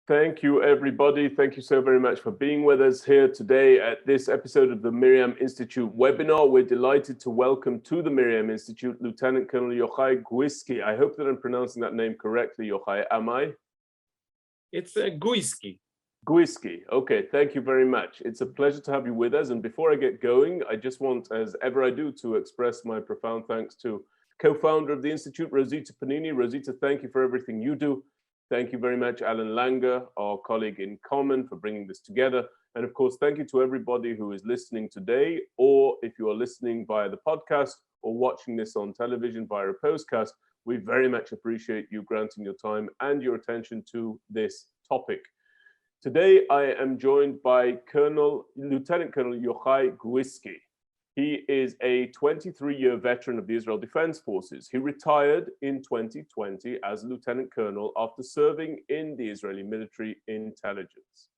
Thank you, everybody. Thank you so very much for being with us here today at this episode of the MirYam Institute webinar. We're delighted to welcome to the MirYam Institute Lieutenant Colonel Yochai Guiski. I hope that I'm pronouncing that name correctly, Yochai. Am I? It's Guiski. Guiski. Okay, thank you very much. It's a pleasure to have you with us. And before I get going, I just want, as ever I do, to express my profound thanks to co-founder of the Institute, Rosita Panini. Rosita, thank you for everything you do. Thank you very much, Alan Langer, our colleague in common, for bringing this together. And of course, thank you to everybody who is listening today, or if you are listening via the podcast or watching this on television via a postcast, we very much appreciate you granting your time and your attention to this topic. Today, I am joined by Lieutenant Colonel Yochai Guiski. He is a 23-year veteran of the Israel Defense Forces. He retired in 2020 as Lieutenant Colonel after serving in the Israeli military intelligence.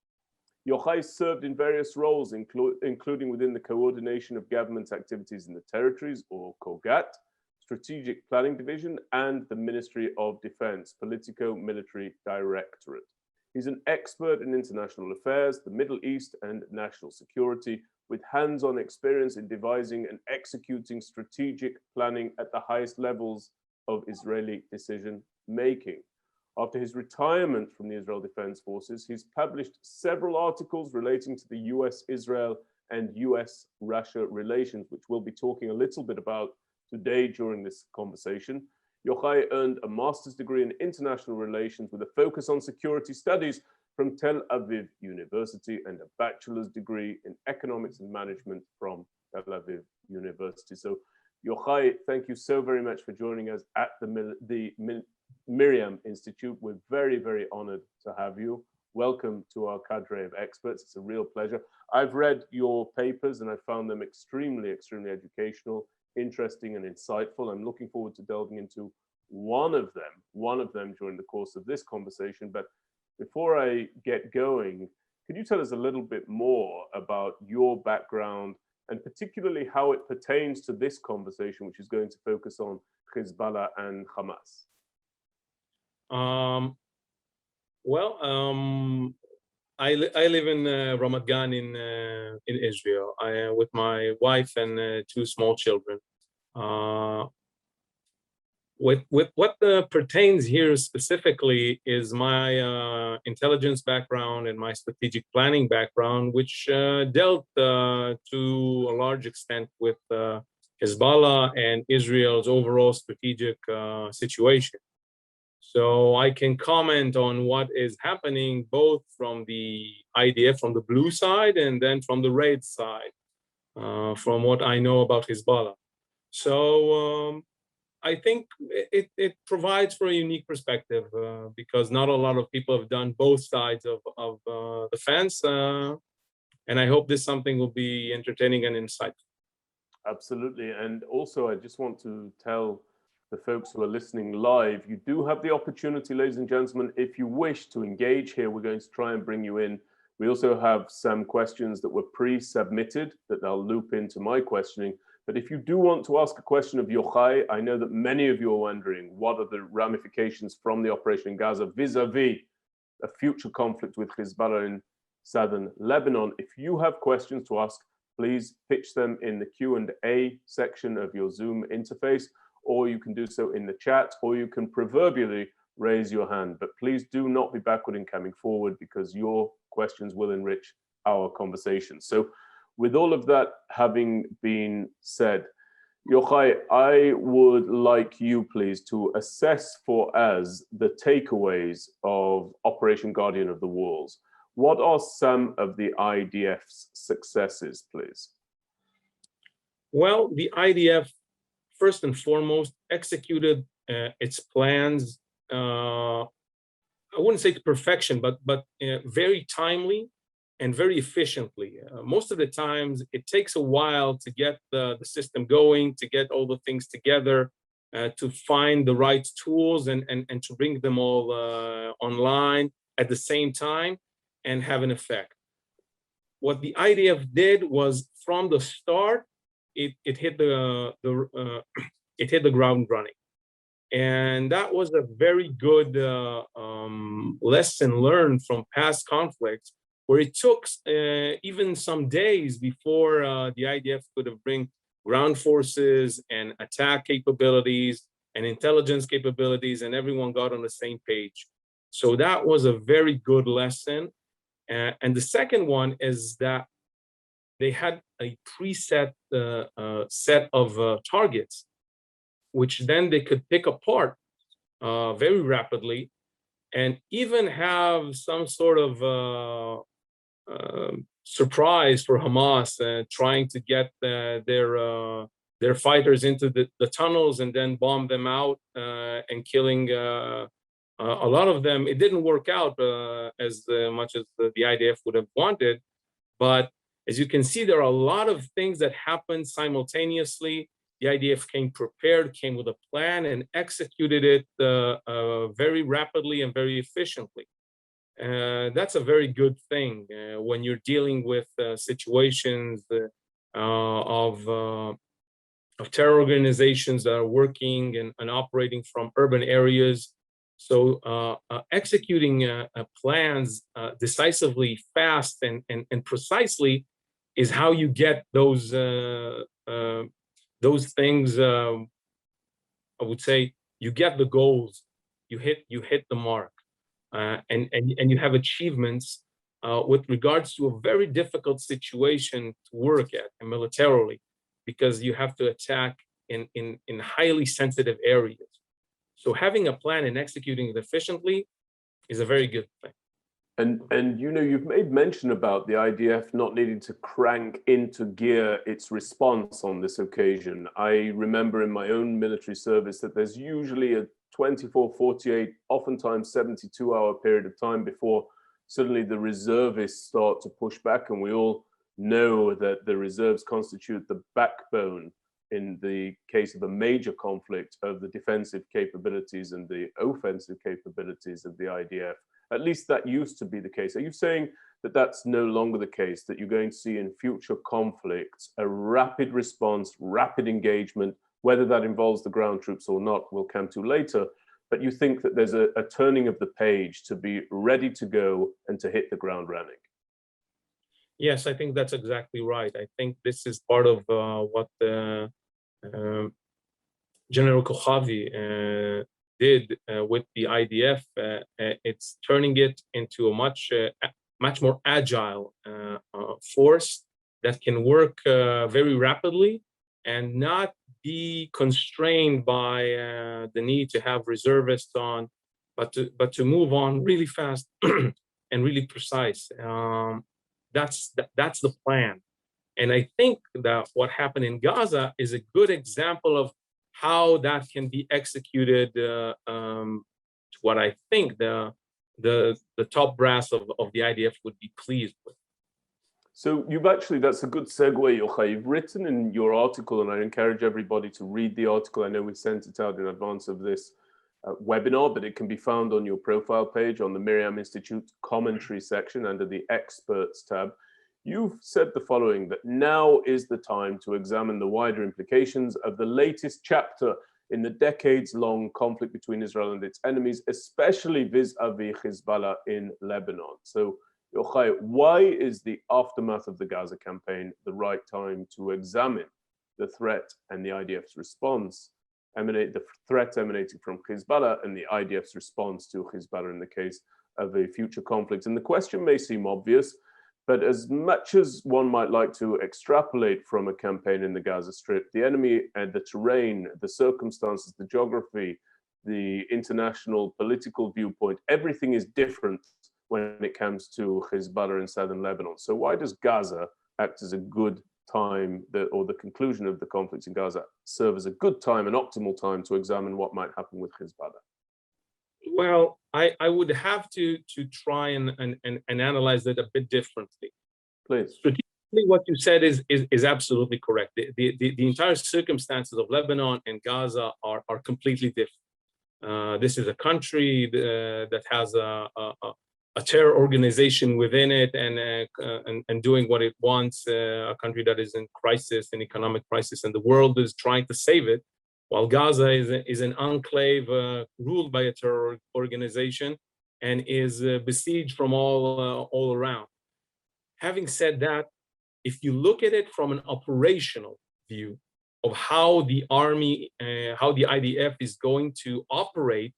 Yochai served in various roles, including within the coordination of government activities in the territories, or COGAT, Strategic Planning Division, and the Ministry of Defense, Politico-Military Directorate. He's an expert in international affairs, the Middle East, and national security, with hands-on experience in devising and executing strategic planning at the highest levels of Israeli decision-making. After his retirement from the Israel Defense Forces, he's published several articles relating to the US-Israel and US-Russia relations, which we'll be talking a little bit about today during this conversation. Yochai earned a master's degree in international relations with a focus on security studies from Tel Aviv University and a bachelor's degree in economics and management from Tel Aviv University. So Yochai, thank you so very much for joining us at the MirYam Institute. We're very, very honored to have you. Welcome to our cadre of experts. It's a real pleasure. I've read your papers and I found them extremely, extremely educational, interesting and insightful. I'm looking forward to delving into one of them during the course of this conversation. But before I get going, could you tell us a little bit more about your background and particularly how it pertains to this conversation, which is going to focus on Hezbollah and Hamas? I live in Ramat Gan in Israel. I am with my wife and two small children. With what pertains here specifically is my intelligence background and my strategic planning background, which dealt to a large extent with Hezbollah and Israel's overall strategic situation. So I can comment on what is happening both from the IDF, from the blue side, and then from the red side, from what I know about Hezbollah. So I think it provides for a unique perspective because not a lot of people have done both sides of the fence. And I hope this something will be entertaining and insightful. Absolutely. And also, I just want to tell the folks who are listening live, you do have the opportunity, ladies and gentlemen, if you wish to engage here, we're going to try and bring you in. We also have some questions that were pre-submitted that I'll loop into my questioning. But if you do want to ask a question of Yochai, I know that many of you are wondering what are the ramifications from the operation in Gaza vis-a-vis a future conflict with Hezbollah in southern Lebanon. If you have questions to ask, please pitch them in the Q&A section of your Zoom interface, or you can do so in the chat, or you can proverbially raise your hand. But please do not be backward in coming forward because your questions will enrich our conversation. So with all of that having been said, Yochai, I would like you, please, to assess for us the takeaways of Operation Guardian of the Walls. What are some of the IDF's successes, please? Well, the IDF, first and foremost, executed its plans, I wouldn't say to perfection, but very timely and very efficiently. Most of the times, it takes a while to get the system going, to get all the things together, to find the right tools and to bring them all online at the same time and have an effect. What the IDF did was, from the start, it hit the ground running. And that was a very good lesson learned from past conflicts, where it took even some days before the IDF could have bring ground forces and attack capabilities and intelligence capabilities, and everyone got on the same page. So that was a very good lesson. And the second one is that they had a preset set of targets, which then they could pick apart very rapidly, and even have some sort of surprise for Hamas, trying to get their fighters into the tunnels and then bomb them out and killing a lot of them. It didn't work out as much as the IDF would have wanted, but as you can see, there are a lot of things that happened simultaneously. The IDF came prepared, came with a plan, and executed it very rapidly and very efficiently. That's a very good thing when you're dealing with situations of terror organizations that are working and operating from urban areas. So executing plans decisively, fast, and precisely is how you get those things. I would say you get the goals, you hit the mark, and you have achievements with regards to a very difficult situation to work at and militarily, because you have to attack in highly sensitive areas. So having a plan and executing it efficiently is a very good thing. And you know, you've made mention about the IDF not needing to crank into gear its response on this occasion. I remember in my own military service that there's usually a 24, 48, oftentimes 72-hour period of time before suddenly the reservists start to push back. And we all know that the reserves constitute the backbone in the case of a major conflict of the defensive capabilities and the offensive capabilities of the IDF. At least that used to be the case. Are you saying that that's no longer the case, that you're going to see in future conflicts a rapid response, rapid engagement, whether that involves the ground troops or not, we'll come to later, but you think that there's a turning of the page to be ready to go and to hit the ground running? Yes, I think that's exactly right. I think this is part of what General Kochavi did with the IDF. It's turning it into a much more agile force that can work very rapidly and not be constrained by the need to have reservists on, but to move on really fast and really precise. That's the plan. And I think that what happened in Gaza is a good example of how that can be executed to what I think the top brass of the IDF would be pleased with. So you've actually, that's a good segue, Yochai. You've written in your article, and I encourage everybody to read the article. I know we sent it out in advance of this webinar, but it can be found on your profile page on the MirYam Institute commentary section under the experts tab. You've said the following, that now is the time to examine the wider implications of the latest chapter in the decades-long conflict between Israel and its enemies, especially vis-a-vis Hezbollah in Lebanon. So, Yochai, why is the aftermath of the Gaza campaign the right time to examine the threat and the IDF's response, the threat emanating from Hezbollah and the IDF's response to Hezbollah in the case of a future conflict? And the question may seem obvious, but as much as one might like to extrapolate from a campaign in the Gaza Strip, the enemy and the terrain, the circumstances, the geography, the international political viewpoint, everything is different when it comes to Hezbollah in southern Lebanon. So why does Gaza act as a good time, or the conclusion of the conflict in Gaza serve as a good time, an optimal time to examine what might happen with Hezbollah? Well, I would have to try and analyze it a bit differently. Please. Strategically, what you said is absolutely correct. The entire circumstances of Lebanon and Gaza are completely different. This is a country that has a terror organization within it and doing what it wants, a country that is in crisis, an economic crisis, and the world is trying to save it. while Gaza is an enclave ruled by a terror organization and is besieged from all around. Having said that, if you look at it from an operational view of how the army, how the IDF is going to operate,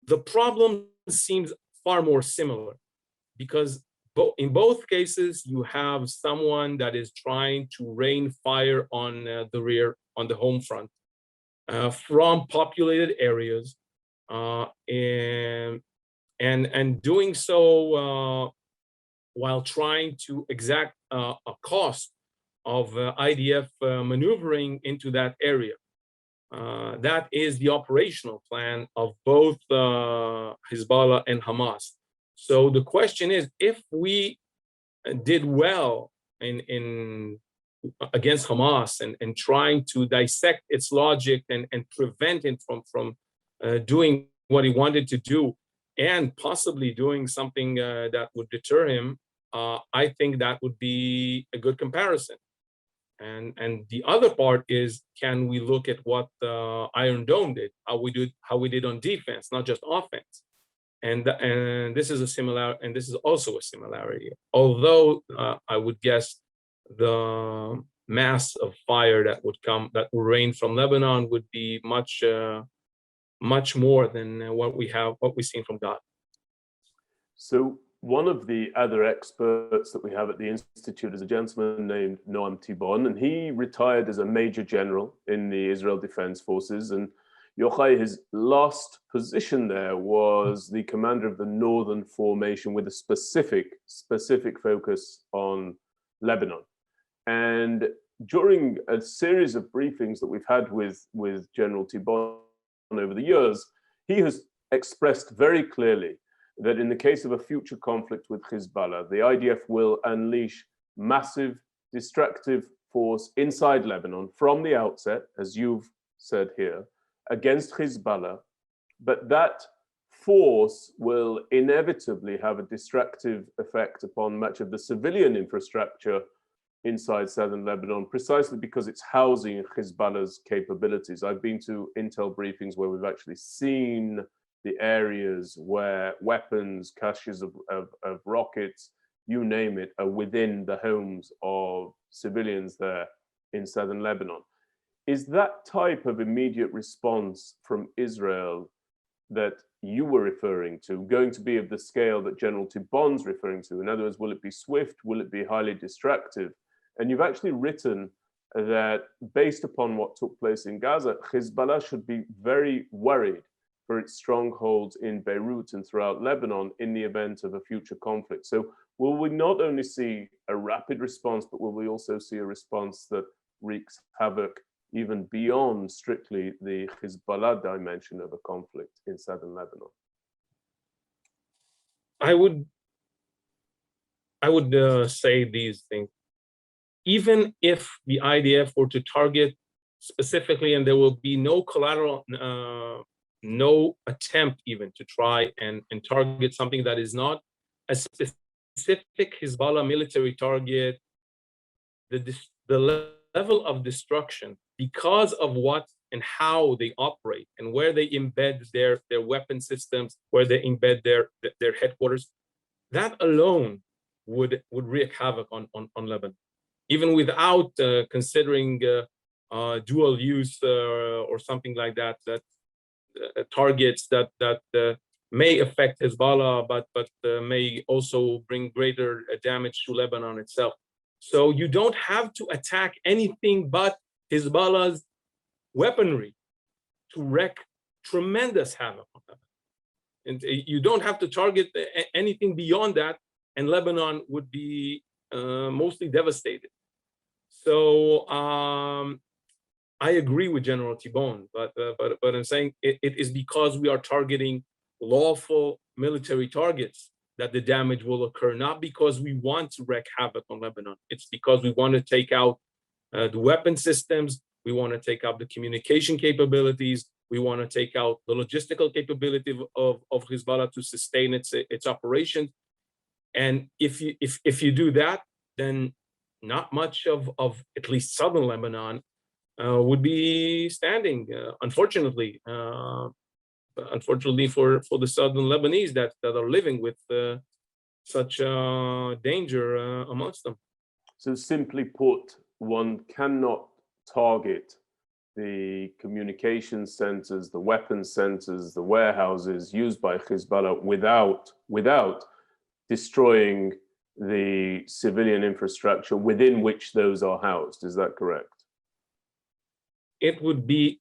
the problem seems far more similar, because in both cases, you have someone that is trying to rain fire on the rear, on the home front, from populated areas, and doing so while trying to exact a cost of IDF maneuvering into that area. That is the operational plan of both Hezbollah and Hamas. So the question is, if we did well in against Hamas and trying to dissect its logic and prevent it from doing what he wanted to do, and possibly doing something that would deter him, I think that would be a good comparison. And the other part is, can we look at what Iron Dome did, how we did on defense, not just offense? And this is a similar, and this is also a similarity. Although I would guess the mass of fire that would rain from Lebanon would be much more than what we've seen from Gaza. So one of the other experts that we have at the Institute is a gentleman named Noam Tibon, and he retired as a major general in the Israel Defense Forces. And Yochai, his last position there was the commander of the Northern Formation with a specific focus on Lebanon. And during a series of briefings that we've had with General Tibon over the years, he has expressed very clearly that in the case of a future conflict with Hezbollah, the IDF will unleash massive destructive force inside Lebanon from the outset, as you've said here, against Hezbollah, but that force will inevitably have a destructive effect upon much of the civilian infrastructure inside southern Lebanon, precisely because it's housing Hezbollah's capabilities. I've been to intel briefings where we've actually seen the areas where weapons, caches of rockets, you name it, are within the homes of civilians there in southern Lebanon. Is that type of immediate response from Israel that you were referring to going to be of the scale that General Tibon's referring to? In other words, will it be swift? Will it be highly destructive? And you've actually written that based upon what took place in Gaza, Hezbollah should be very worried for its strongholds in Beirut and throughout Lebanon in the event of a future conflict. So will we not only see a rapid response, but will we also see a response that wreaks havoc even beyond strictly the Hezbollah dimension of a conflict in southern Lebanon? I would say these things. Even if the IDF were to target specifically, and there will be no collateral, no attempt even to try and target something that is not a specific Hezbollah military target, the level of destruction, because of what and how they operate and where they embed their weapon systems, where they embed their headquarters, that alone would wreak havoc on Lebanon, even without considering dual use or something like that, targets that may affect Hezbollah, but may also bring greater damage to Lebanon itself. So you don't have to attack anything but Hezbollah's weaponry to wreak tremendous havoc on Lebanon. And you don't have to target anything beyond that, and Lebanon would be mostly devastated. So I agree with General Tibon, but I'm saying it is because we are targeting lawful military targets that the damage will occur, not because we want to wreak havoc on Lebanon. It's because we want to take out the weapon systems, we want to take out the communication capabilities, we want to take out the logistical capability of Hezbollah to sustain its operations. And if you do that, then not much of at least southern Lebanon would be standing. Unfortunately, for the southern Lebanese that are living with such danger amongst them. So simply put, one cannot target the communication centers, the weapons centers, the warehouses used by Hezbollah without destroying the civilian infrastructure within which those are housed. Is that correct? It would be,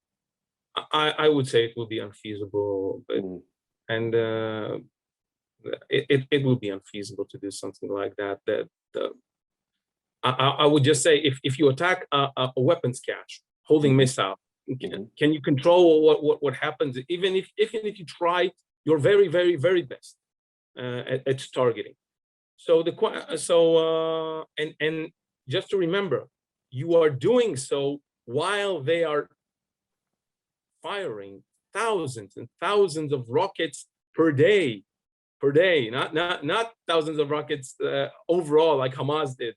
I would say it would be unfeasible, and it would be unfeasible to do something like that. I would just say if you attack a weapons cache holding missile, can you control what happens? Even if you try your very best at targeting. And just to remember, you are doing so while they are firing thousands and thousands of rockets per day, not thousands of rockets overall like Hamas did,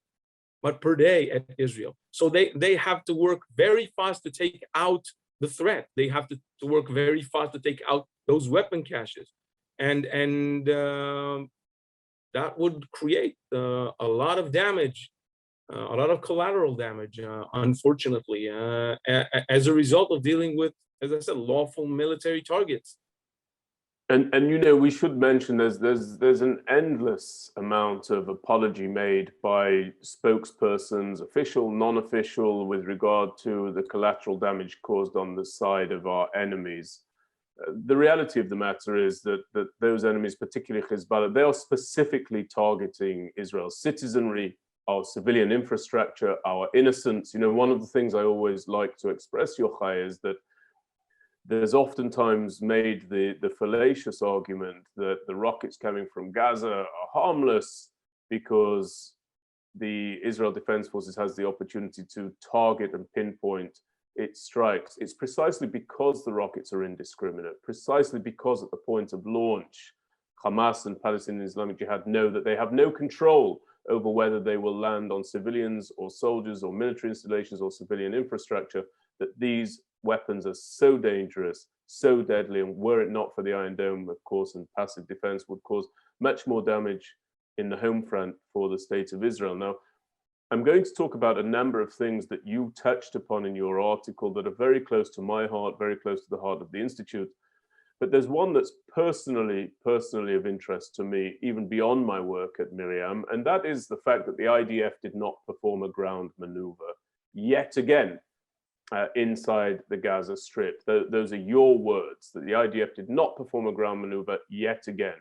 but per day at Israel. So they have to work very fast to take out the threat. They have to work very fast to take out those weapon caches, and that would create a lot of damage, a lot of collateral damage, unfortunately, as a result of dealing with, as I said, lawful military targets. And you know, we should mention there's an endless amount of apology made by spokespersons, official, non-official, with regard to the collateral damage caused on the side of our enemies. The reality of the matter is that those enemies, particularly Hezbollah, they are specifically targeting Israel's citizenry, our civilian infrastructure, our innocents. You know, one of the things I always like to express, Yochai, is that there's oftentimes made the fallacious argument that the rockets coming from Gaza are harmless because the Israel Defense Forces has the opportunity to target and pinpoint its strikes. It's precisely because the rockets are indiscriminate, precisely because at the point of launch, Hamas and Palestinian Islamic Jihad know that they have no control over whether they will land on civilians or soldiers or military installations or civilian infrastructure, that these weapons are so dangerous, so deadly, and were it not for the Iron Dome, of course, and passive defense, would cause much more damage in the home front for the state of Israel. Now, I'm going to talk about a number of things that you touched upon in your article that are very close to my heart, very close to the heart of the Institute. But there's one that's personally of interest to me, even beyond my work at MirYam, and that is the fact that the IDF did not perform a ground maneuver yet again inside the Gaza Strip. Those are your words, that the IDF did not perform a ground maneuver yet again.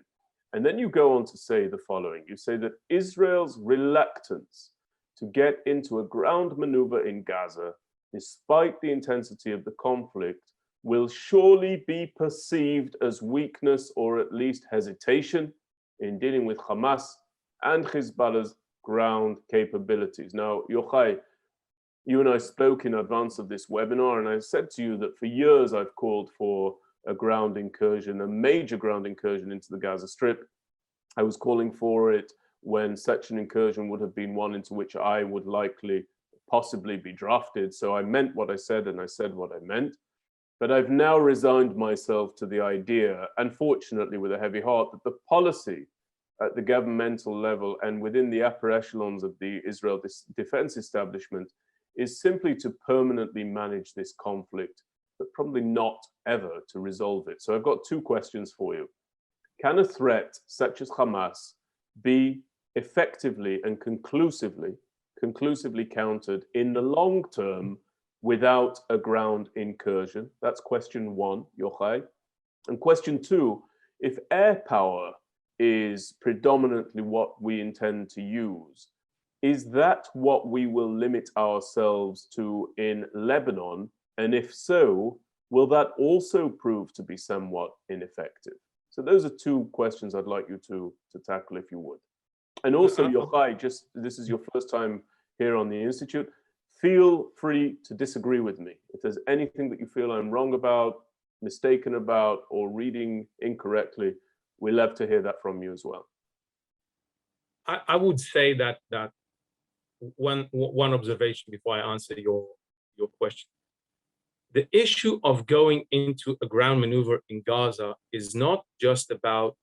And then you go on to say the following. You say that Israel's reluctance to get into a ground maneuver in Gaza, despite the intensity of the conflict, will surely be perceived as weakness or at least hesitation in dealing with Hamas and Hezbollah's ground capabilities. Now, Yochai, you and I spoke in advance of this webinar, and I said to you that for years I've called for a ground incursion, a major ground incursion into the Gaza Strip. I was calling for it when such an incursion would have been one into which I would likely possibly be drafted. So I meant what I said, and I said what I meant. But I've now resigned myself to the idea, unfortunately with a heavy heart, that the policy at the governmental level and within the upper echelons of the Israel defense establishment is simply to permanently manage this conflict, but probably not ever to resolve it. So I've got two questions for you. Can a threat such as Hamas be effectively and conclusively countered in the long term without a ground incursion? That's question one, Yochai. And question two, if air power is predominantly what we intend to use, is that what we will limit ourselves to in Lebanon? And if so, will that also prove to be somewhat ineffective? So those are two questions I'd like you to tackle, if you would. And also, Yochai, just this is your first time here on the Institute. Feel free to disagree with me. If there's anything that you feel I'm wrong about, mistaken about, or reading incorrectly, we love to hear that from you as well. I would say that one observation before I answer your question. the issue of going into a ground maneuver in Gaza is not just about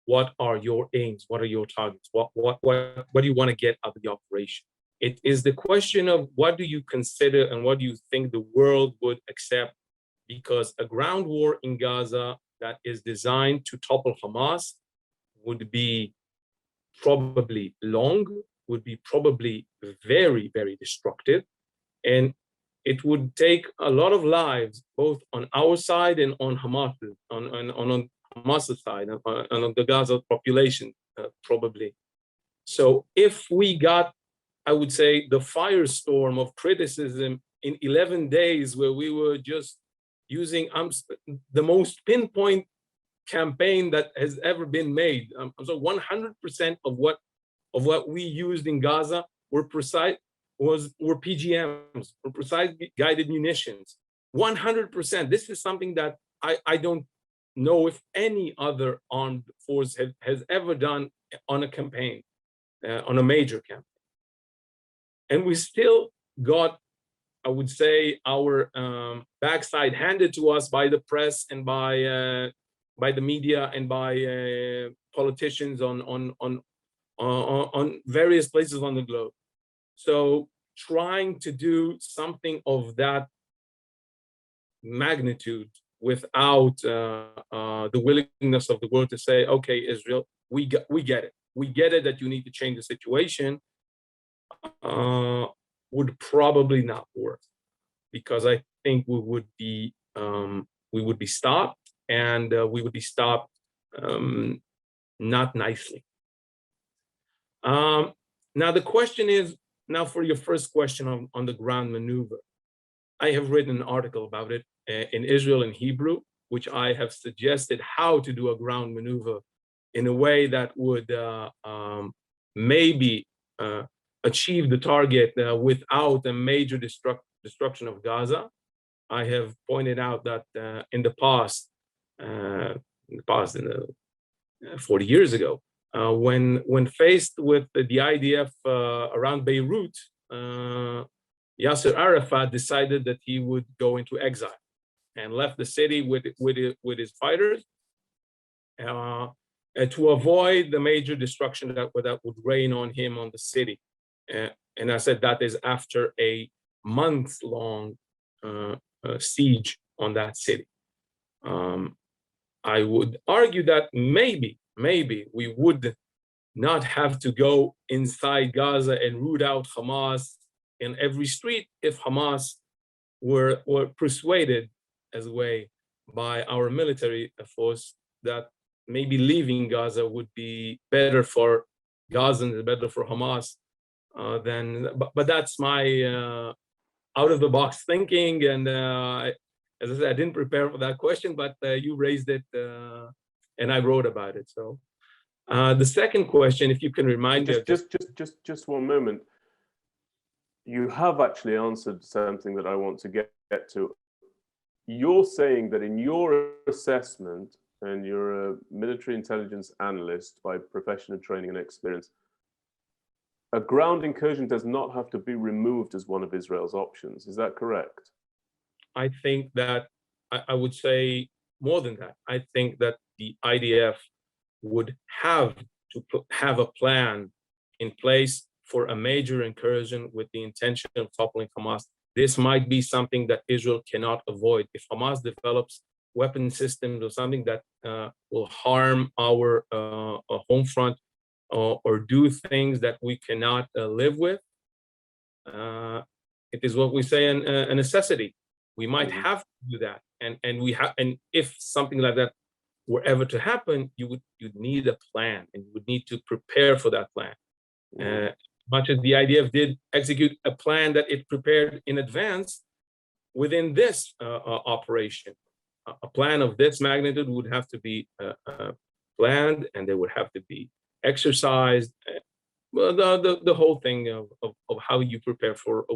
what are your aims, what are your targets, what do you want to get out of the operation. It is the question of what do you consider and what do you think the world would accept, because a ground war in Gaza that is designed to topple Hamas would be probably long, would be probably very, very destructive, and it would take a lot of lives, both on our side and on Hamas, on Hamas' side, and on the Gaza population, probably. So if we got, I would say, the firestorm of criticism in 11 days, where we were just using the most pinpoint campaign that has ever been made. So 100% of what we used in Gaza were PGMs, were precise guided munitions. 100%. This is something that I don't know if any other armed force has ever done on a campaign, on a major campaign. And we still got, I would say, our backside handed to us by the press and by the media and by politicians on various places on the globe. So trying to do something of that magnitude without the willingness of the world to say, okay, Israel, we get it. We get it that you need to change the situation, would probably not work, because I think we would be stopped, and we would be stopped not nicely. Now the question is, now for your first question on the ground maneuver, I have written an article about it in Israel in Hebrew, which I have suggested how to do a ground maneuver in a way that would maybe achieve the target without a major destruction of Gaza. I have pointed out that in the past, 40 years ago, when faced with the IDF around Beirut, Yasser Arafat decided that he would go into exile and left the city with his fighters to avoid the major destruction that would rain on him on the city. And I said that is after a month-long siege on that city. I would argue that maybe we would not have to go inside Gaza and root out Hamas in every street if Hamas were persuaded as a way by our military force that maybe leaving Gaza would be better for Gazans, better for Hamas but that's my out of the box thinking, and as I said, I didn't prepare for that question, but you raised it and I wrote about it. So the second question, if you can remind me. Just one moment. You have actually answered something that I want to get to. You're saying that in your assessment, and you're a military intelligence analyst by profession and training and experience, a ground incursion does not have to be removed as one of Israel's options. Is that correct? I think that I would say more than that. I think that the IDF would have to have a plan in place for a major incursion with the intention of toppling Hamas. This might be something that Israel cannot avoid. If Hamas develops weapon systems or something that will harm our home front, or do things that we cannot live with, it is what we say a necessity. We might have to do that, and if something like that were ever to happen, you'd need a plan, and you would need to prepare for that plan. Much as the IDF did execute a plan that it prepared in advance within this operation, a plan of this magnitude would have to be planned, and there would have to be exercised, the whole thing of how you prepare for a.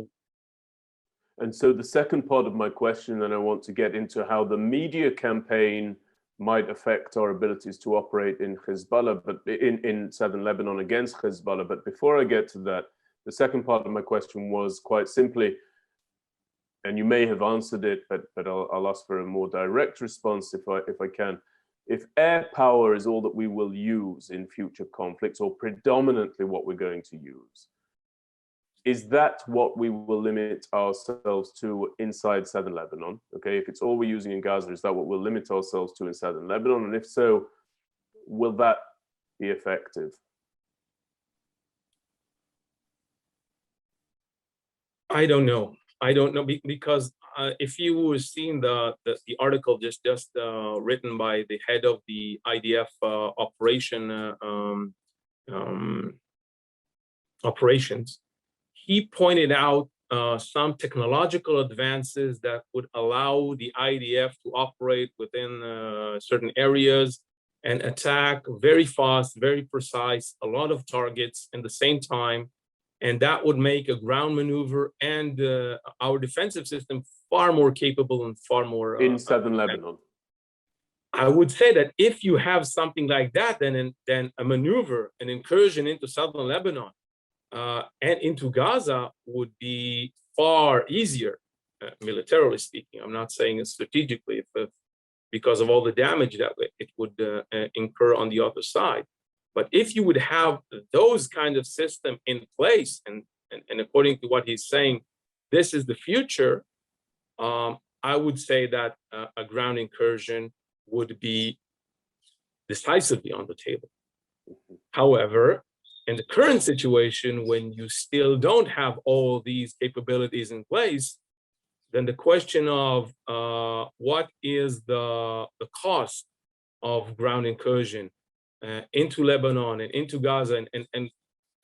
And so the second part of my question, then I want to get into how the media campaign might affect our abilities to operate in Hezbollah, but in southern Lebanon against Hezbollah. But before I get to that, the second part of my question was quite simply, and you may have answered it, but I'll ask for a more direct response if I can. If air power is all that we will use in future conflicts, or predominantly what we're going to use, is that what we will limit ourselves to inside southern Lebanon? Okay, if it's all we're using in Gaza, is that what we'll limit ourselves to in southern Lebanon? And if so, will that be effective? I don't know. I don't know because if you were seeing the article just written by the head of the IDF operations, he pointed out some technological advances that would allow the IDF to operate within certain areas and attack very fast, very precise, a lot of targets at the same time. And that would make a ground maneuver and our defensive system far more capable and far more in southern Lebanon. I would say that if you have something like that, then a maneuver, an incursion into southern Lebanon and into Gaza would be far easier, militarily speaking. I'm not saying it strategically, because of all the damage that it would incur on the other side. But if you would have those kind of system in place, and according to what he's saying, this is the future, I would say that a ground incursion would be decisively on the table. However, in the current situation, when you still don't have all these capabilities in place, then the question of what is the cost of ground incursion into Lebanon and into Gaza, and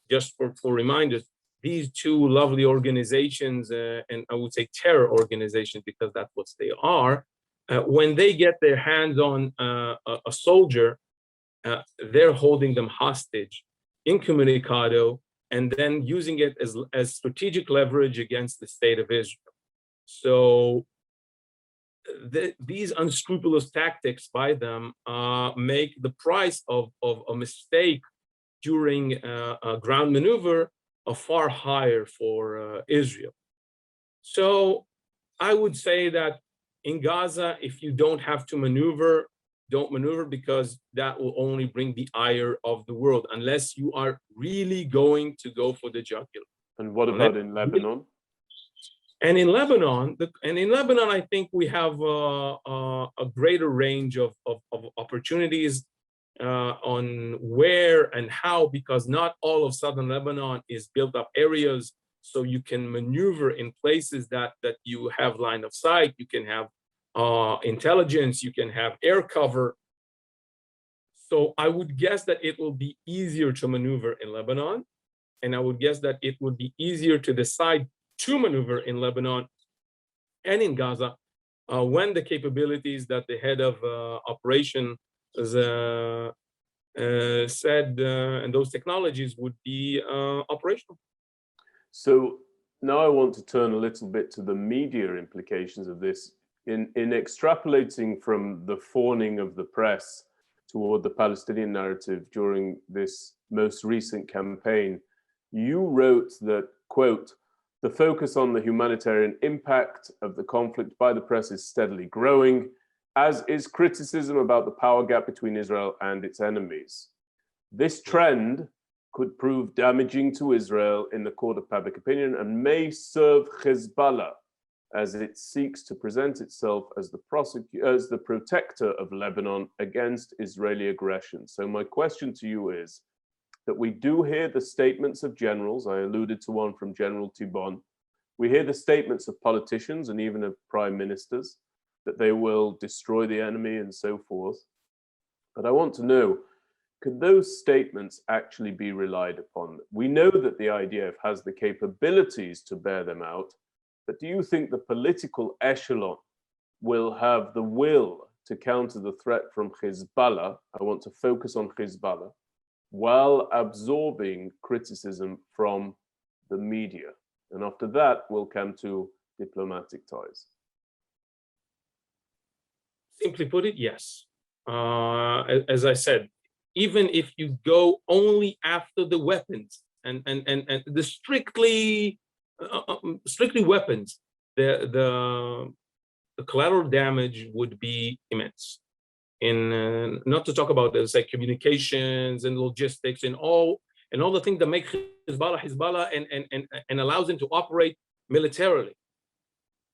just for reminders, these two lovely organizations, and I would say terror organizations, because that's what they are, when they get their hands on a soldier, they're holding them hostage incommunicado, and then using it as strategic leverage against the state of Israel. So these unscrupulous tactics by them make the price of a mistake during a ground maneuver far higher for Israel. So I would say that in Gaza, if you don't have to maneuver, don't maneuver, because that will only bring the ire of the world, unless you are really going to go for the jugular. And what about in Lebanon? And in Lebanon, I think we have a greater range of opportunities on where and how, because not all of southern Lebanon is built up areas, so you can maneuver in places that you have line of sight, you can have intelligence, you can have air cover. So I would guess that it will be easier to maneuver in Lebanon, and I would guess that it would be easier to decide to maneuver in Lebanon and in Gaza when the capabilities that the head of operation said and those technologies would be operational. So now I want to turn a little bit to the media implications of this. In extrapolating from the fawning of the press toward the Palestinian narrative during this most recent campaign, you wrote that, quote, "The focus on the humanitarian impact of the conflict by the press is steadily growing, as is criticism about the power gap between Israel and its enemies. This trend could prove damaging to Israel in the court of public opinion and may serve Hezbollah as it seeks to present itself as the protector of Lebanon against Israeli aggression." So my question to you is that we do hear the statements of generals. I alluded to one from General Tibon. We hear the statements of politicians and even of prime ministers that they will destroy the enemy and so forth. But I want to know, could those statements actually be relied upon? We know that the IDF has the capabilities to bear them out, but do you think the political echelon will have the will to counter the threat from Hezbollah? I want to focus on Hezbollah, while absorbing criticism from the media. And after that, we'll come to diplomatic ties. Simply put it, yes. As I said, even if you go only after the weapons and the strictly weapons, the collateral damage would be immense. In not to talk about say communications and logistics and all the things that make Hezbollah and allows them to operate militarily.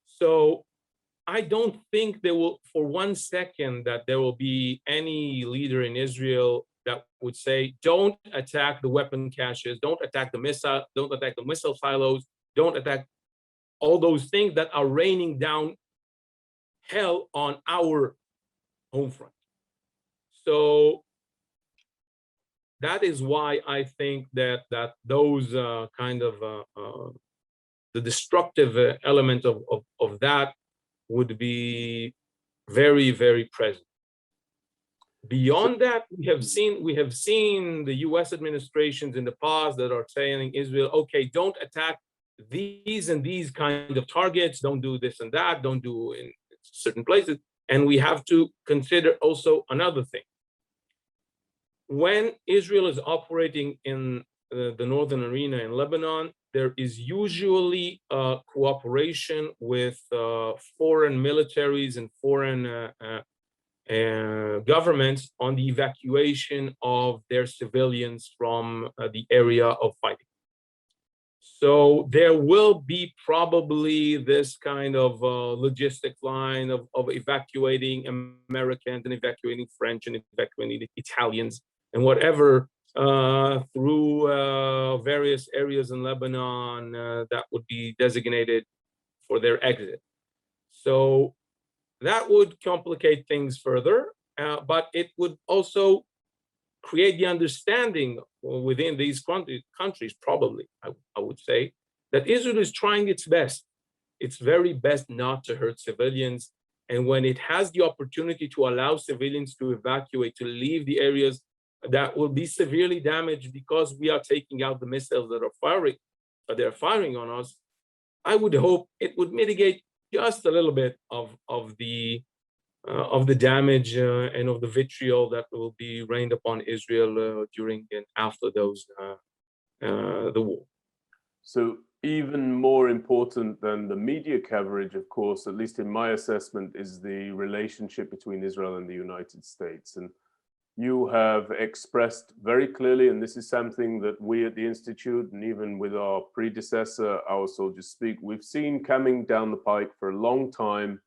So I don't think there will, for 1 second, that there will be any leader in Israel that would say, don't attack the weapon caches, don't attack the missile silos, don't attack all those things that are raining down hell on our home front. So that is why I think that those kind of the destructive element of that would be very, very present. Beyond that, we have seen the U.S. administrations in the past that are telling Israel, okay, don't attack these and these kind of targets, don't do this and that, don't do in certain places. And we have to consider also another thing. When Israel is operating in the northern arena in Lebanon, there is usually cooperation with foreign militaries and foreign governments on the evacuation of their civilians from the area of fighting. So there will be probably this kind of logistic line of evacuating Americans and evacuating French and evacuating Italians and whatever through various areas in Lebanon that would be designated for their exit. So that would complicate things further, but it would also create the understanding within these countries, probably, I would say, that Israel is trying its best. It's very best not to hurt civilians. And when it has the opportunity to allow civilians to evacuate, to leave the areas that will be severely damaged because we are taking out the missiles that they're firing on us, I would hope it would mitigate just a little bit of the damage and of the vitriol that will be rained upon Israel during and after the war. So even more important than the media coverage, of course, at least in my assessment, is the relationship between Israel and the United States. And you have expressed very clearly, and this is something that we at the Institute, and even with our predecessor, Our Soldiers Speak, we've seen coming down the pike for a long time.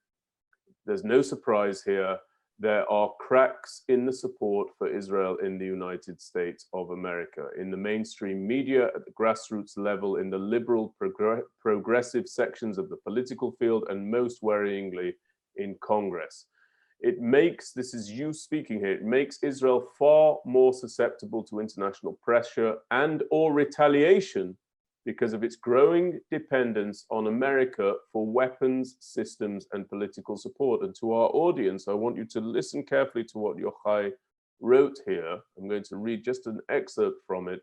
There's no surprise here. There are cracks in the support for Israel in the United States of America, in the mainstream media, at the grassroots level, in the liberal, progressive sections of the political field, and most worryingly, in Congress. It makes, this is you speaking here, it makes Israel far more susceptible to international pressure and or retaliation because of its growing dependence on America for weapons, systems, and political support. And to our audience, I want you to listen carefully to what Yochai wrote here. I'm going to read just an excerpt from it.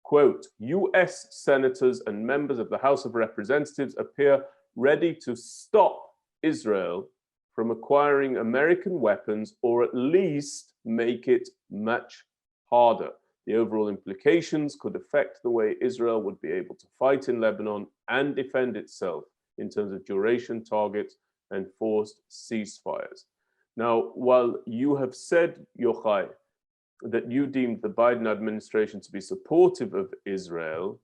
Quote, US senators and members of the House of Representatives appear ready to stop Israel from acquiring American weapons, or at least make it much harder. The overall implications could affect the way Israel would be able to fight in Lebanon and defend itself in terms of duration, targets, and forced ceasefires. Now, while you have said, Yochai, that you deemed the Biden administration to be supportive of Israel,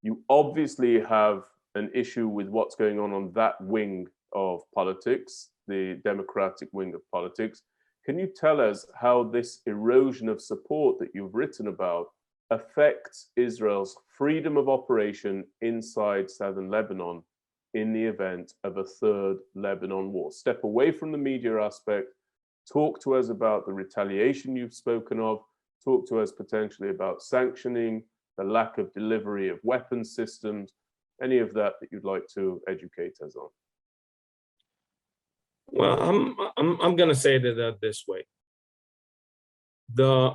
you obviously have an issue with what's going on that wing of politics, the Democratic wing of politics. Can you tell us how this erosion of support that you've written about affects Israel's freedom of operation inside southern Lebanon in the event of a third Lebanon war? Step away from the media aspect, talk to us about the retaliation you've spoken of, talk to us potentially about sanctioning, the lack of delivery of weapons systems, any of that you'd like to educate us on. Well, I'm going to say that this way. The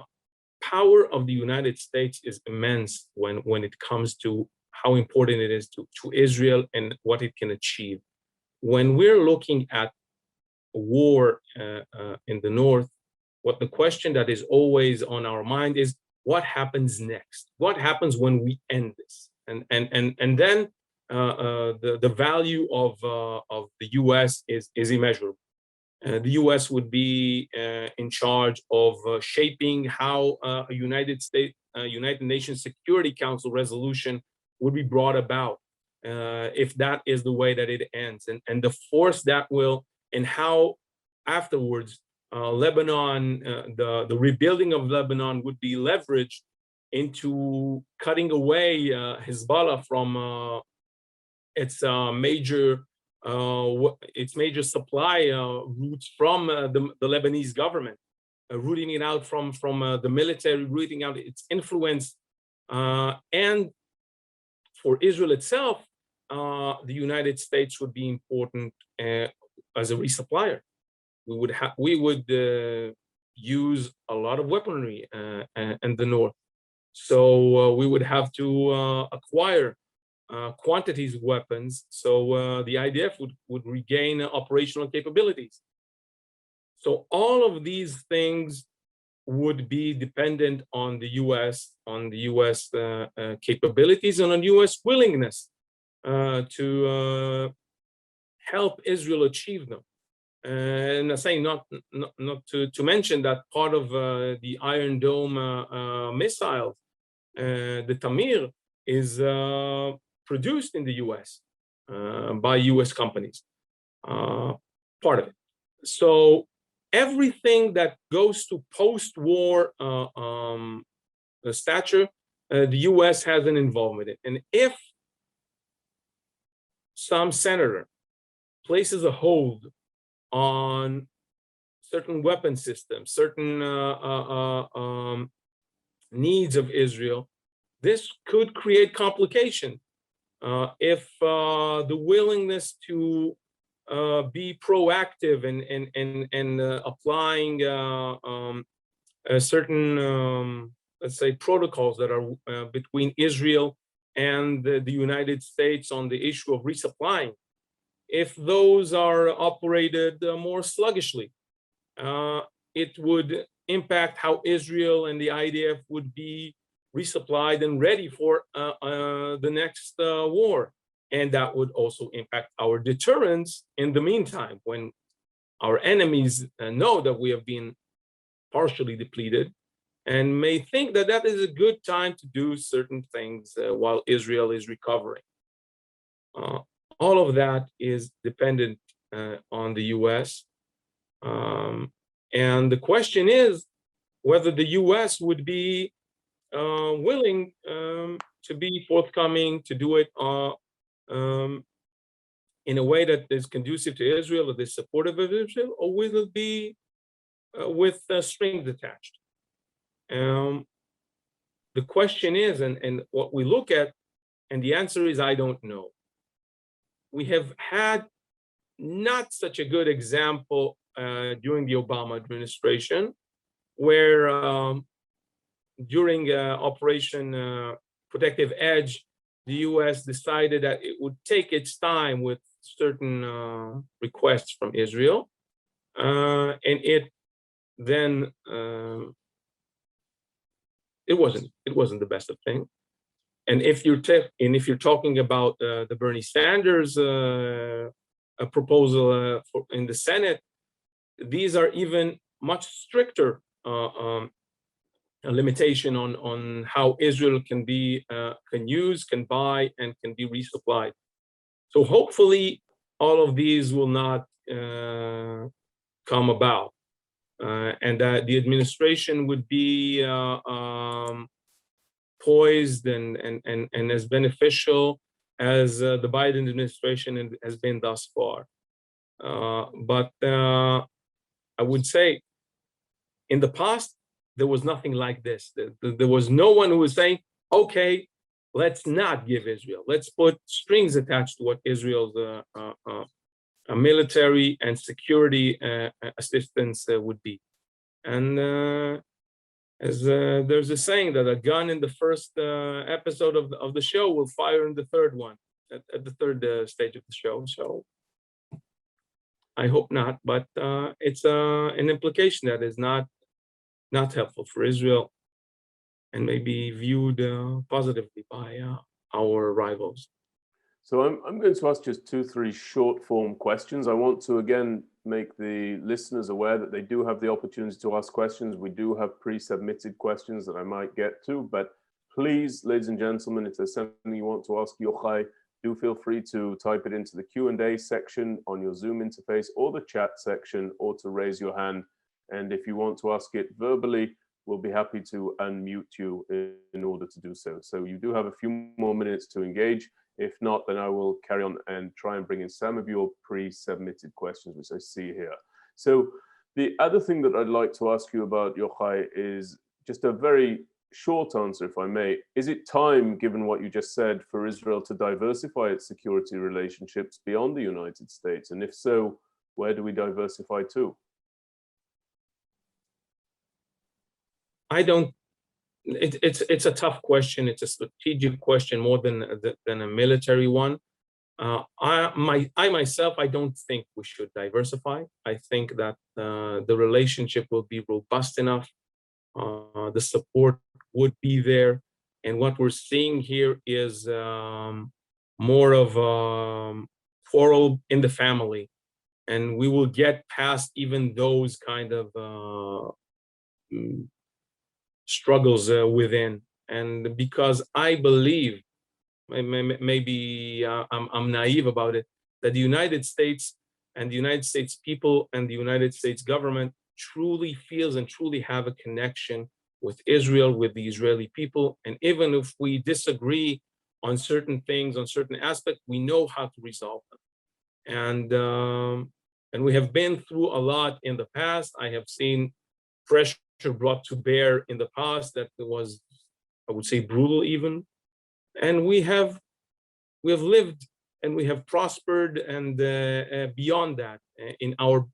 power of the United States is immense when it comes to how important it is to Israel and what it can achieve. When we're looking at a war in the north, what the question that is always on our mind is what happens next? What happens when we end this? And then the value of the U.S. is immeasurable. The U.S. would be in charge of shaping how a United Nations Security Council resolution would be brought about, if that is the way that it ends, and the force that will, and how afterwards Lebanon, the rebuilding of Lebanon would be leveraged into cutting away Hezbollah from its major supply routes from the Lebanese government, rooting it out from the military, rooting out its influence, and for Israel itself, the United States would be important as a resupplier. We would use a lot of weaponry in the north, so we would have to acquire quantities of weapons, so the IDF would regain operational capabilities. So all of these things would be dependent on the U.S. Capabilities and on U.S. willingness to help Israel achieve them. And I'm saying not to mention that part of the Iron Dome missiles, the Tamir, is produced in the U.S. By U.S. companies, part of it. So everything that goes to post-war stature, the U.S. has an involvement in. And if some senator places a hold on certain weapon systems, certain needs of Israel, this could create complication. If the willingness to be proactive and applying certain, let's say, protocols that are between Israel and the United States on the issue of resupplying, if those are operated more sluggishly, it would impact how Israel and the IDF would be resupplied and ready for the next war. And that would also impact our deterrence in the meantime, when our enemies know that we have been partially depleted and may think that that is a good time to do certain things while Israel is recovering. All of that is dependent on the U.S. And the question is whether the U.S. would be willing to be forthcoming, to do it in a way that is conducive to Israel, that is supportive of Israel, or will it be with strings attached? The question is, and what we look at, and the answer is, I don't know. We have had not such a good example during the Obama administration, where during Operation Protective Edge, the U.S. decided that it would take its time with certain requests from Israel, and it then it wasn't the best of things. And if you're talking about the Bernie Sanders proposal in the Senate, these are even much stricter limitation on how Israel can use, can buy, and can be resupplied. So hopefully all of these will not come about, and that the administration would be poised and as beneficial as the Biden administration has been thus far. But I would say in the past, there was nothing like this. There was no one who was saying, okay, let's not give Israel. Let's put strings attached to what Israel's military and security assistance would be. And as there's a saying that a gun in the first episode of the show will fire in the third one, at the third stage of the show. So I hope not, but it's an implication that is not helpful for Israel and may be viewed positively by our rivals. So I'm going to ask just 2-3 short form questions. I want to again make the listeners aware that they do have the opportunity to ask questions. We do have pre-submitted questions that I might get to, but please, ladies and gentlemen, if there's something you want to ask Yochai, do feel free to type it into the Q&A section on your Zoom interface or the chat section, or to raise your hand. And if you want to ask it verbally, we'll be happy to unmute you in order to do so. So you do have a few more minutes to engage. If not, then I will carry on and try and bring in some of your pre-submitted questions, which I see here. So the other thing that I'd like to ask you about, Yochai, is just a very short answer, if I may. Is it time, given what you just said, for Israel to diversify its security relationships beyond the United States? And if so, where do we diversify to? It's a tough question. It's a strategic question more than a military one. I myself, I don't think we should diversify. I think that the relationship will be robust enough. The support would be there, and what we're seeing here is more of quarrel in the family, and we will get past even those kind of struggles within. And because I believe, maybe I'm naive about it, that the United States and the United States people and the United States government truly feels and truly have a connection with Israel, with the Israeli people. And even if we disagree on certain things, on certain aspects, we know how to resolve them. And we have been through a lot in the past. I have seen pressure brought to bear in the past that was, I would say, brutal even. And we have lived and we have prospered, and beyond that in our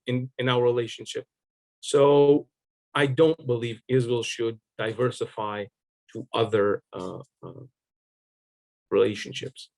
relationship. So I don't believe Israel should diversify to other relationships.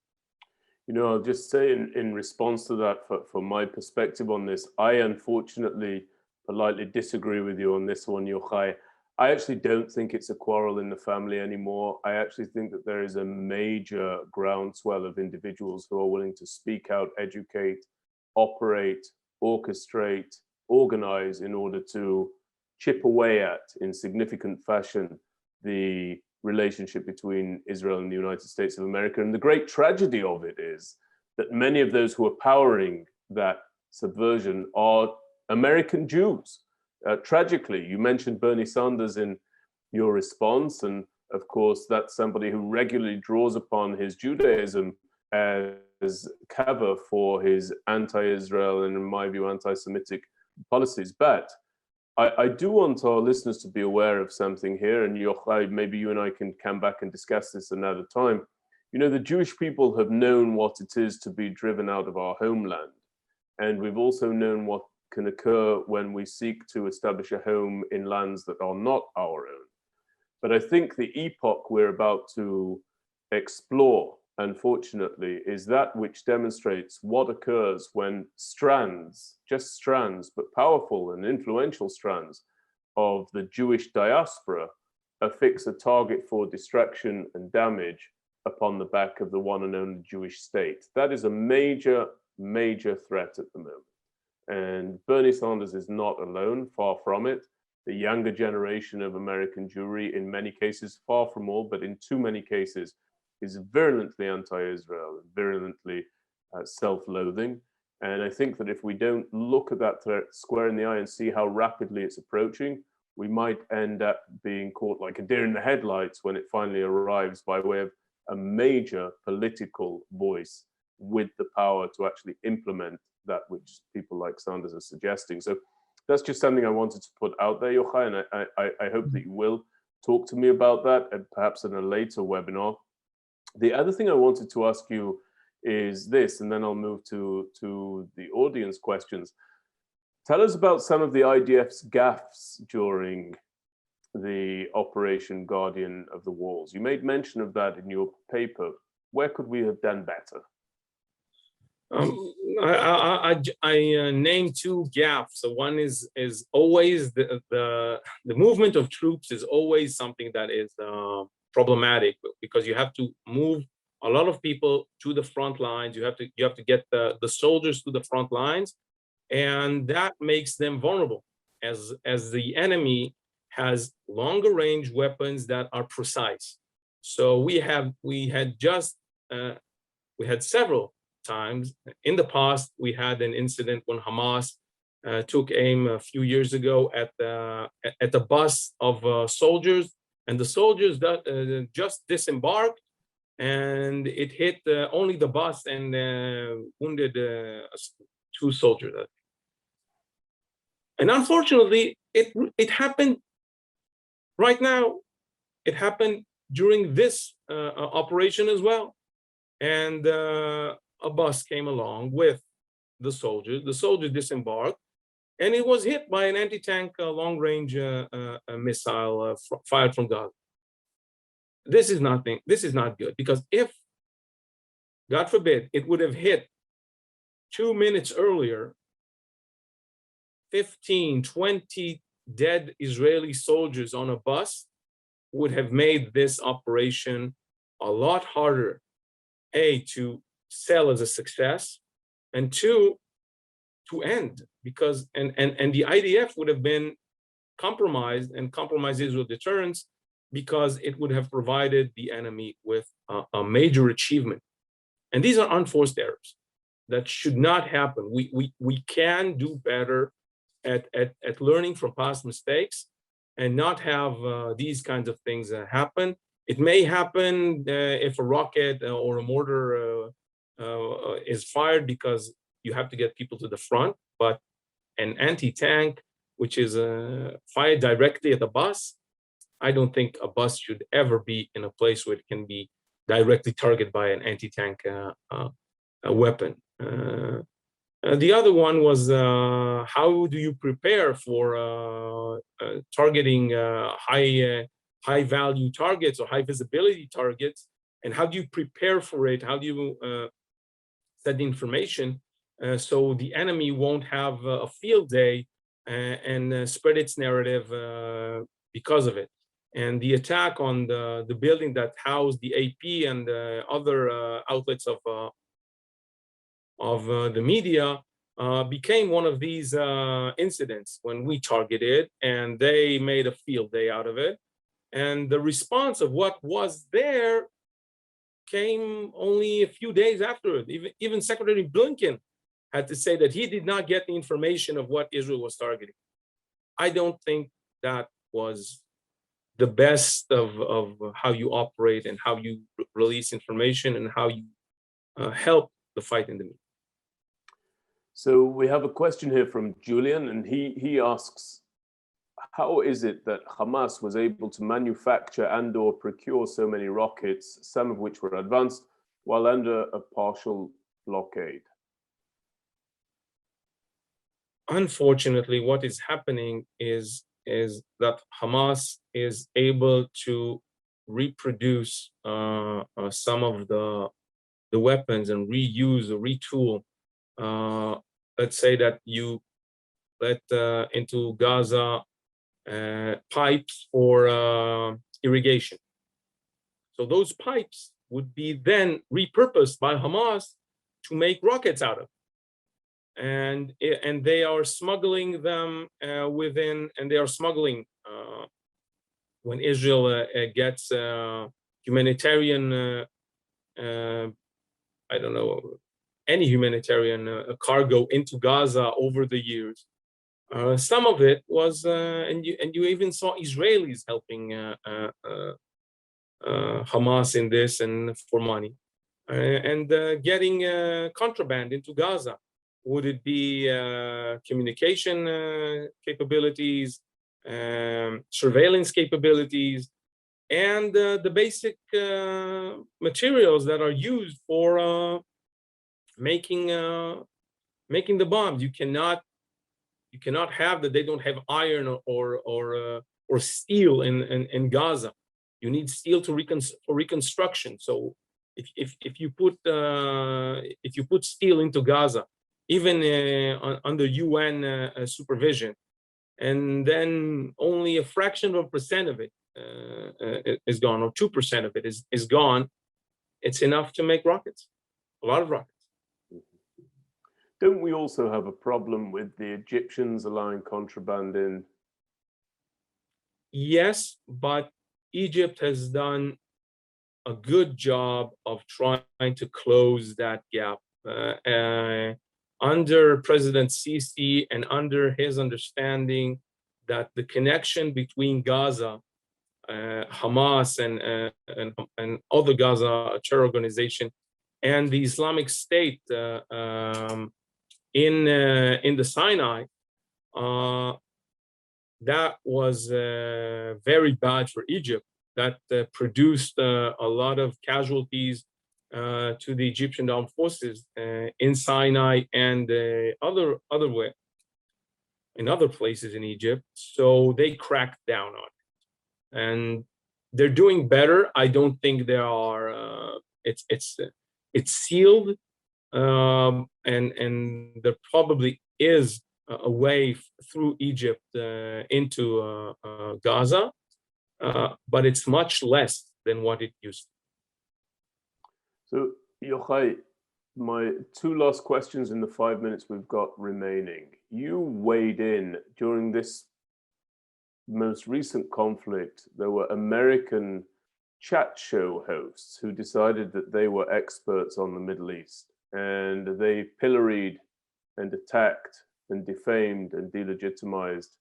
You know, I'll just say in response to that, from my perspective on this, I unfortunately politely disagree with you on this one, Yochai. I actually don't think it's a quarrel in the family anymore. I actually think that there is a major groundswell of individuals who are willing to speak out, educate, operate, orchestrate, organize in order to chip away at, in significant fashion, the relationship between Israel and the United States of America. And the great tragedy of it is that many of those who are powering that subversion are American Jews. Tragically, you mentioned Bernie Sanders in your response, and of course, that's somebody who regularly draws upon his Judaism as cover for his anti-Israel and, in my view, anti-Semitic policies. But I do want our listeners to be aware of something here, and Yochai, maybe you and I can come back and discuss this another time. You know, the Jewish people have known what it is to be driven out of our homeland, and we've also known what can occur when we seek to establish a home in lands that are not our own. But I think the epoch we're about to explore, unfortunately, is that which demonstrates what occurs when strands, just strands, but powerful and influential strands of the Jewish diaspora affix a target for destruction and damage upon the back of the one and only Jewish state. That is a major, major threat at the moment. And Bernie Sanders is not alone, far from it. The younger generation of American Jewry, in many cases, far from all, but in too many cases, is virulently anti-Israel, virulently self-loathing. And I think that if we don't look at that threat square in the eye and see how rapidly it's approaching, we might end up being caught like a deer in the headlights when it finally arrives by way of a major political voice with the power to actually implement that which people like Sanders are suggesting. So that's just something I wanted to put out there, Yochai, and I hope that you will talk to me about that, and perhaps in a later webinar. The other thing I wanted to ask you is this, and then I'll move to the audience questions. Tell us about some of the IDF's gaffes during the Operation Guardian of the Walls. You made mention of that in your paper. Where could we have done better? I named two gaps. So one is always the movement of troops is always something that is problematic, because you have to move a lot of people to the front lines. You have to get the soldiers to the front lines, and that makes them vulnerable, as the enemy has longer range weapons that are precise. So we had several times in the past. We had an incident when Hamas took aim a few years ago at the bus of soldiers, and the soldiers just disembarked, and it hit only the bus and wounded 2 soldiers. And unfortunately, it happened right now. It happened during this operation as well. And a bus came along with the soldiers. The soldiers disembarked, and it was hit by an anti-tank long-range missile fired from Gaza. This is not good, because if, God forbid, it would have hit 2 minutes earlier, 15, 20 dead Israeli soldiers on a bus would have made this operation a lot harder, A, to sell as a success, and 2, to end, because and the IDF would have been compromised and compromised Israel deterrence, because it would have provided the enemy with a major achievement. And these are unforced errors that should not happen. We can do better at learning from past mistakes and not have these kinds of things happen. It may happen if a rocket or a mortar is fired, because you have to get people to the front, but an anti-tank, which is fired directly at the bus, I don't think a bus should ever be in a place where it can be directly targeted by an anti-tank weapon. The other one was, how do you prepare for targeting high value targets or high visibility targets, and how do you prepare for it? How do you set the information so the enemy won't have a field day and spread its narrative because of it? And the attack on the building that housed the AP and other outlets of the media became one of these incidents when we targeted, and they made a field day out of it. And the response of what was there came only a few days after it. Even Secretary Blinken had to say that he did not get the information of what Israel was targeting. I don't think that was the best of how you operate and how you release information and how you help the fight in the middle. So we have a question here from Julian, and he asks, how is it that Hamas was able to manufacture and or procure so many rockets, some of which were advanced, while under a partial blockade? Unfortunately, what is happening is that Hamas is able to reproduce some of the weapons and reuse or retool. Let's say that you let into Gaza pipes for irrigation. So those pipes would be then repurposed by Hamas to make rockets out of. And they are smuggling them within, and they are smuggling when Israel gets humanitarian, I don't know, any humanitarian cargo into Gaza over the years. Some of it was, and you even saw Israelis helping Hamas in this and for money, and getting contraband into Gaza. Would it be communication capabilities, surveillance capabilities, and the basic materials that are used for making the bombs? You cannot have that. They don't have iron or steel in Gaza. You need steel for reconstruction. So if you put steel into Gaza, even under UN supervision, and then only a fraction of a percent of it is gone, or 2% of it is gone, it's enough to make rockets, a lot of rockets. Don't we also have a problem with the Egyptians allowing contraband in? Yes, but Egypt has done a good job of trying to close that gap. Under President Sisi and under his understanding that the connection between Gaza, Hamas, and other Gaza terror organization, and the Islamic State in the Sinai, that was very bad for Egypt. That produced a lot of casualties to the Egyptian armed forces in Sinai and other way in other places in Egypt. So they cracked down on it, and they're doing better. I don't think they are. It's sealed, and there probably is a way through Egypt into Gaza, but it's much less than what it used to. So, Yochai, my two last questions in the 5 minutes we've got remaining. You weighed in during this most recent conflict. There were American chat show hosts who decided that they were experts on the Middle East, and they pilloried and attacked and defamed and delegitimized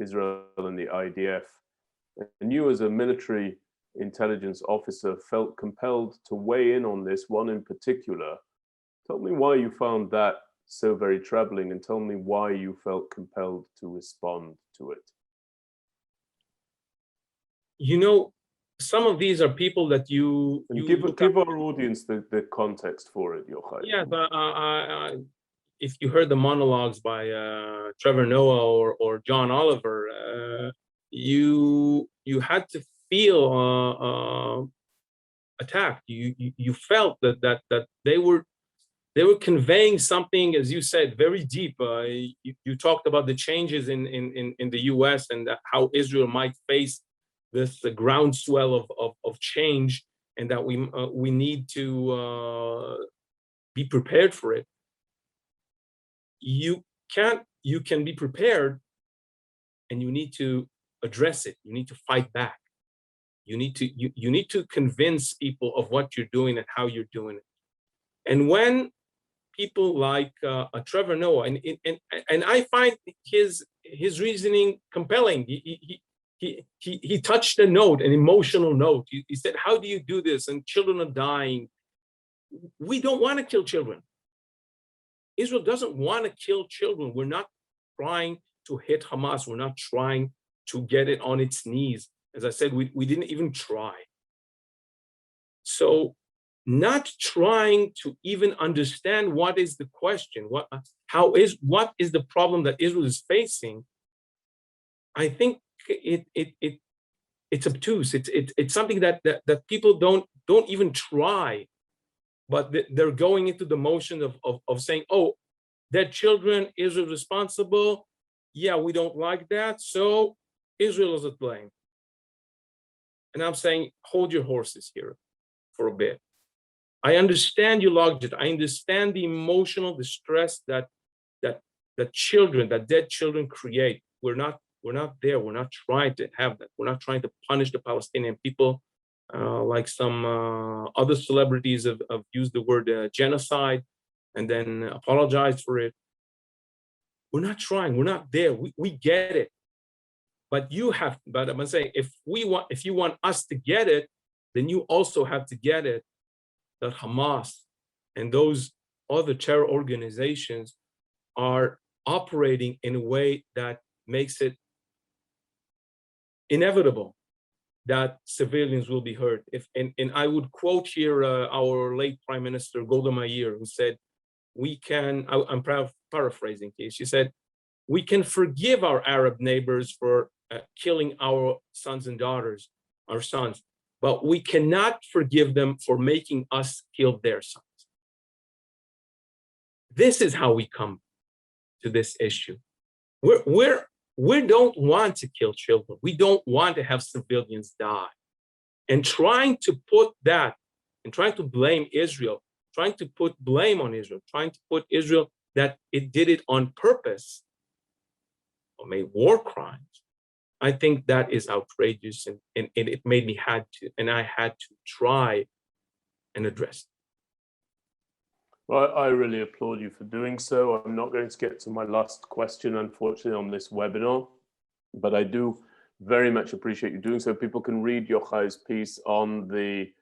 Israel and the IDF. And you, as a military intelligence officer, felt compelled to weigh in on this, one in particular. Tell me why you found that so very troubling, and tell me why you felt compelled to respond to it. You know, some of these are people that you give our audience the context for it, Yochai. Yeah, but if you heard the monologues by Trevor Noah or John Oliver, you had to feel attacked. You felt that they were conveying something, as you said, very deep. You talked about the changes in the U.S. and how Israel might face this groundswell of change, and that we need to be prepared for it. You can be prepared, and you need to address it. You need to fight back. You need to convince people of what you're doing and how you're doing it. And when people like Trevor Noah, and I find his reasoning compelling. He touched a note, an emotional note. He said, "How do you do this? And children are dying. We don't want to kill children. Israel doesn't want to kill children. We're not trying to hit Hamas. We're not trying to get it on its knees. As I said, we didn't even try. So not trying to even understand what is the question, what is the problem that Israel is facing, I think it's obtuse. It's something that people don't even try. But they're going into the motion of saying, oh, dead children, Israel responsible. Yeah, we don't like that, so Israel is at blame. And I'm saying, hold your horses here for a bit. I understand your logic. I understand the emotional distress that children, that dead children create. We're not there. We're not trying to have that. We're not trying to punish the Palestinian people. Like some other celebrities have used the word genocide and then apologized for it. We're not trying. We're not there. We get it. But I'm gonna say, if you want us to get it, then you also have to get it that Hamas and those other terror organizations are operating in a way that makes it inevitable that civilians will be hurt. And I would quote here our late Prime Minister Golda Meir, who said, I'm paraphrasing here, she said, we can forgive our Arab neighbors for killing our sons and daughters, our sons, but we cannot forgive them for making us kill their sons. This is how we come to this issue. We don't want to kill children. We don't want to have civilians die. And trying to put that and trying to blame Israel, trying to put blame on Israel, trying to put Israel that it did it on purpose or made war crimes, I think that is outrageous, and it made me I had to try and address it. Well, I really applaud you for doing so. I'm not going to get to my last question, unfortunately, on this webinar, but I do very much appreciate you doing so. People can read Yochai's piece on the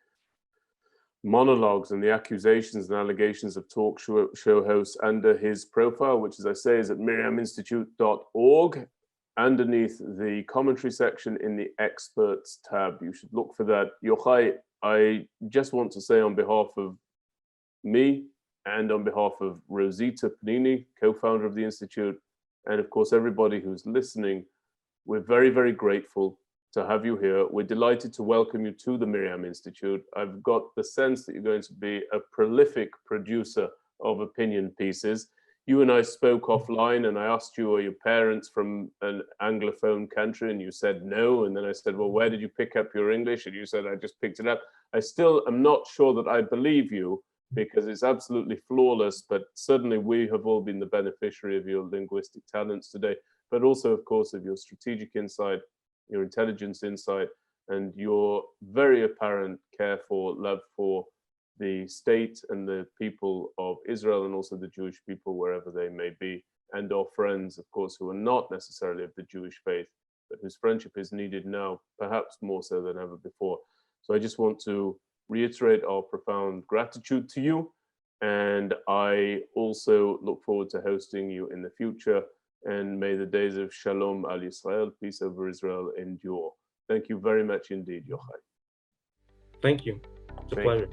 monologues and the accusations and allegations of talk show hosts under his profile, which, as I say, is at MirYamInstitute.org. Underneath the commentary section in the experts tab. You should look for that. Yochai, I just want to say on behalf of me and on behalf of Rosita Panini, co-founder of the Institute, and of course everybody who's listening, we're very, very grateful to have you here. We're delighted to welcome you to the MirYam Institute. I've got the sense that you're going to be a prolific producer of opinion pieces. You and I spoke offline, and I asked you, are your parents from an Anglophone country? And you said no. And then I said, well, where did you pick up your English? And you said, I just picked it up. I still am not sure that I believe you, because it's absolutely flawless, but certainly we have all been the beneficiary of your linguistic talents today, but also, of course, of your strategic insight, your intelligence insight, and your very apparent care for, love for the state and the people of Israel, and also the Jewish people wherever they may be, and our friends, of course, who are not necessarily of the Jewish faith, but whose friendship is needed now, perhaps more so than ever before. So I just want to reiterate our profound gratitude to you, and I also look forward to hosting you in the future, and may the days of Shalom al Yisrael, peace over Israel, endure. Thank you very much indeed, Yochai. Thank you. It's a pleasure.